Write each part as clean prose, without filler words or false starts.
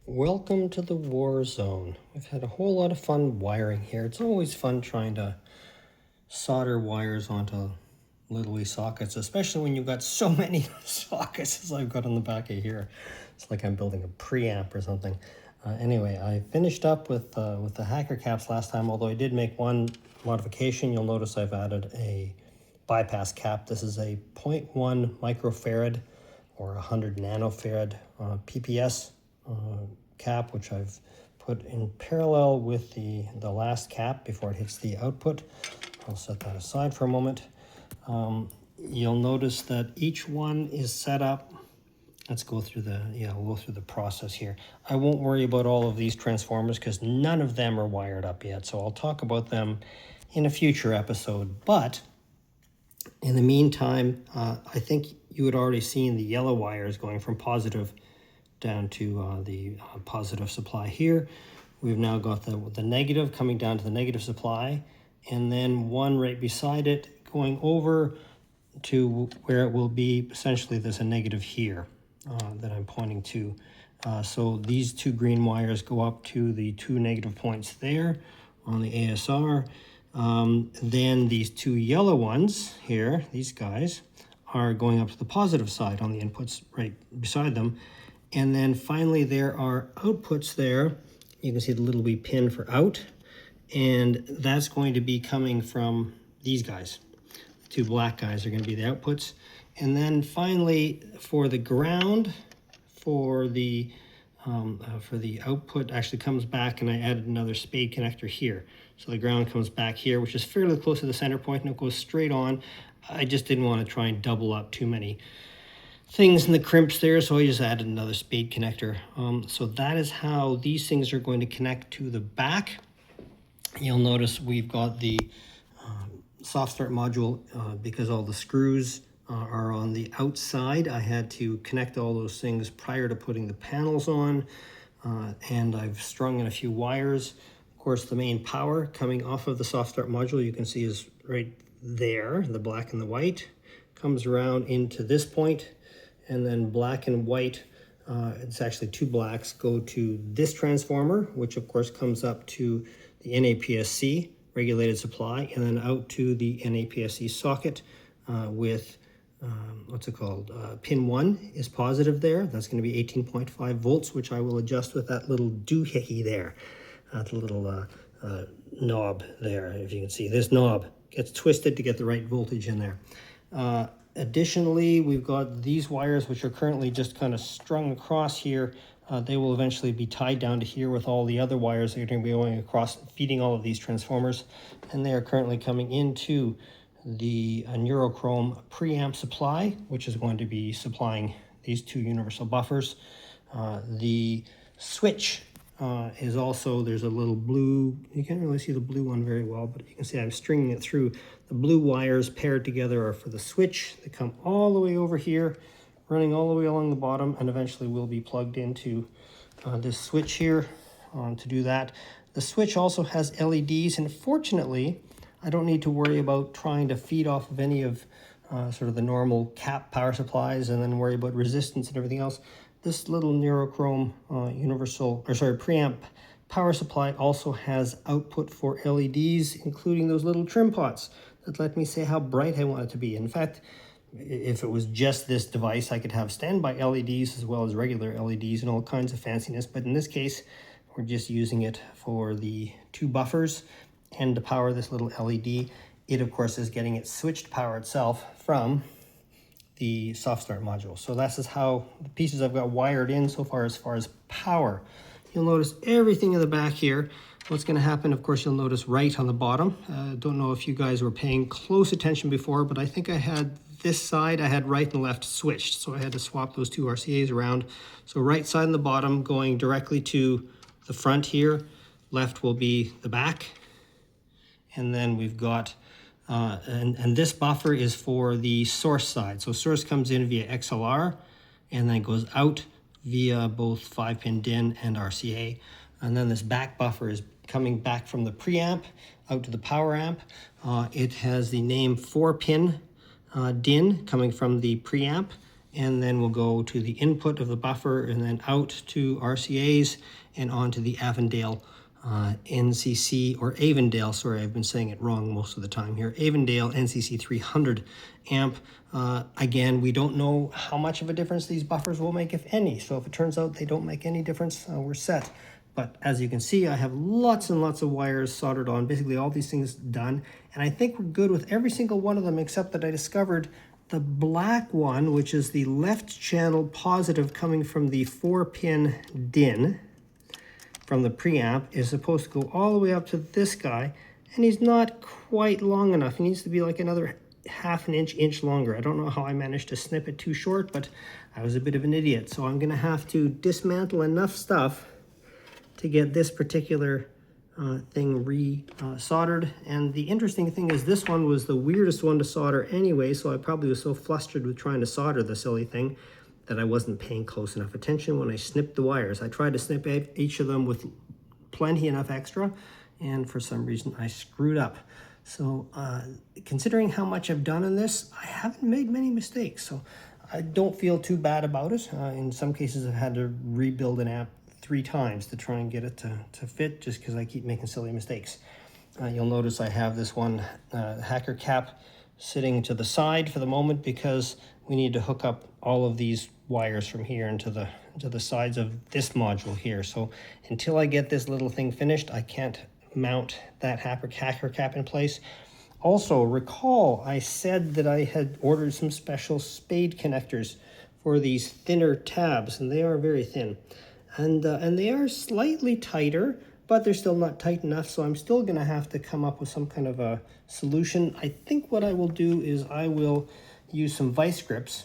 Welcome to the Warzone. We've had a whole lot of fun wiring here. It's always fun trying to solder wires onto little wee sockets, especially when you've got so many sockets as I've got on the back of here. It's like I'm building a preamp or something. Anyway, I finished up with the hacker caps last time, although I did make one modification. You'll notice I've added a bypass cap. This is a 0.1 microfarad or 100 nanofarad PPS cap, which I've put in parallel with the last cap before it hits the output. I'll set that aside for a moment. You'll notice that each one is set up. Let's go through we'll go through the process here. I won't worry about all of these transformers because none of them are wired up yet, so I'll talk about them in a future episode. But in the meantime, I think you had already seen the yellow wires going from positive down to the positive supply here. We've now got the negative coming down to the negative supply, and then one right beside it going over to where it will be. Essentially there's a negative here that I'm pointing to. So these two green wires go up to the two negative points there on the ASR. Then these two yellow ones here, these guys, are going up to the positive side on the inputs right beside them. And then finally there are outputs there. You can see the little wee pin for out, and that's going to be coming from these guys. The two black guys are going to be the outputs. And then finally for the ground, for the output actually comes back, and I added another spade connector here. So the ground comes back here, which is fairly close to the center point, and it goes straight on. I just didn't want to try and double up too many things in the crimps there, so I just added another spade connector. So that is how these things are going to connect to the back. You'll notice we've got the soft start module because all the screws are on the outside. I had to connect all those things prior to putting the panels on, and I've strung in a few wires. Of course, the main power coming off of the soft start module, you can see, is right there, the black and the white, comes around into this point, and then black and white, it's actually two blacks, go to this transformer, which of course comes up to the NAPSC regulated supply, and then out to the NAPSC socket with what's it called? Pin 1 is positive there. That's going to be 18.5 volts, which I will adjust with that little doohickey there, the little knob there. If you can see, this knob gets twisted to get the right voltage in there. Additionally, we've got these wires, which are currently just kind of strung across here. They will eventually be tied down to here with all the other wires that are going to be going across, feeding all of these transformers. And they are currently coming into the Neurochrome Preamp supply, which is going to be supplying these two universal buffers. The switch is also, there's a little blue, you can't really see the blue one very well, but you can see I'm stringing it through. The blue wires paired together are for the switch. They come all the way over here, running all the way along the bottom, and eventually will be plugged into this switch here to do that. The switch also has LEDs, and fortunately, I don't need to worry about trying to feed off of any of sort of the normal cap power supplies and then worry about resistance and everything else. This little Neurochrome preamp power supply also has output for LEDs, including those little trim pots that let me say how bright I want it to be. In fact, if it was just this device, I could have standby LEDs as well as regular LEDs and all kinds of fanciness. But in this case, we're just using it for the two buffers and to power this little LED. It, of course, is getting its switched power itself from the soft start module. So this is how the pieces I've got wired in so far as power. You'll notice everything in the back here. What's going to happen, of course, you'll notice right on the bottom. Don't know if you guys were paying close attention before, but I think I had this side, I had right and left switched. So I had to swap those two RCAs around. So right side and the bottom going directly to the front here. Left will be the back. And then we've got, and this buffer is for the source side. So source comes in via XLR and then goes out via both 5-pin DIN and RCA. And then this back buffer is coming back from the preamp out to the power amp. It has the Naim 4-pin DIN coming from the preamp and then we'll go to the input of the buffer and then out to RCAs and onto the Avondale NCC, or Avondale, sorry, I've been saying it wrong most of the time here, Avondale NCC 300 amp. Again, we don't know how much of a difference these buffers will make, if any. So if it turns out they don't make any difference, we're set. But as you can see, I have lots and lots of wires soldered on, basically all these things done. And I think we're good with every single one of them, except that I discovered the black one, which is the left channel positive coming from the 4-pin DIN from the preamp, is supposed to go all the way up to this guy, and he's not quite long enough. He needs to be like another half an inch longer. I don't know how I managed to snip it too short, but I was a bit of an idiot. So I'm gonna have to dismantle enough stuff to get this particular thing soldered. And the interesting thing is this one was the weirdest one to solder anyway, so I probably was so flustered with trying to solder the silly thing that I wasn't paying close enough attention when I snipped the wires. I tried to snip each of them with plenty enough extra, and for some reason I screwed up. So considering how much I've done in this, I haven't made many mistakes, so I don't feel too bad about it. In some cases I've had to rebuild an amp 3 times to try and get it to fit, just because I keep making silly mistakes. You'll notice I have this one hacker cap sitting to the side for the moment, because we need to hook up all of these wires from here into the sides of this module here. So until I get this little thing finished, I can't mount that hacker cap in place. Also, recall I said that I had ordered some special spade connectors for these thinner tabs, and they are very thin. And they are slightly tighter, but they're still not tight enough, so I'm still gonna have to come up with some kind of a solution. I think what I will do is I will use some vice grips,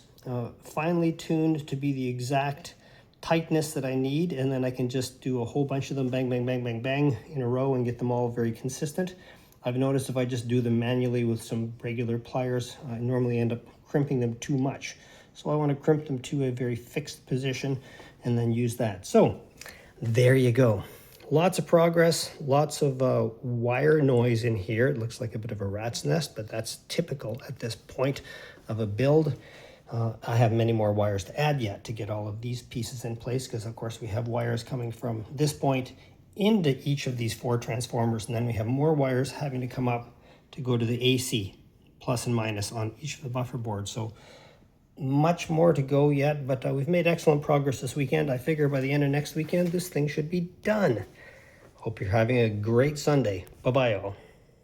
finely tuned to be the exact tightness that I need, and then I can just do a whole bunch of them, bang, bang, bang, bang, bang, in a row, and get them all very consistent. I've noticed if I just do them manually with some regular pliers, I normally end up crimping them too much. So I want to crimp them to a very fixed position and then use that. So there you go. Lots of progress, lots of wire noise in here. It looks like a bit of a rat's nest, but that's typical at this point of a build. I have many more wires to add yet to get all of these pieces in place, because of course we have wires coming from this point into each of these 4 transformers, and then we have more wires having to come up to go to the AC, plus and minus, on each of the buffer boards. So much more to go yet, but we've made excellent progress this weekend. I figure by the end of next weekend, this thing should be done. Hope you're having a great Sunday. Bye-bye, all.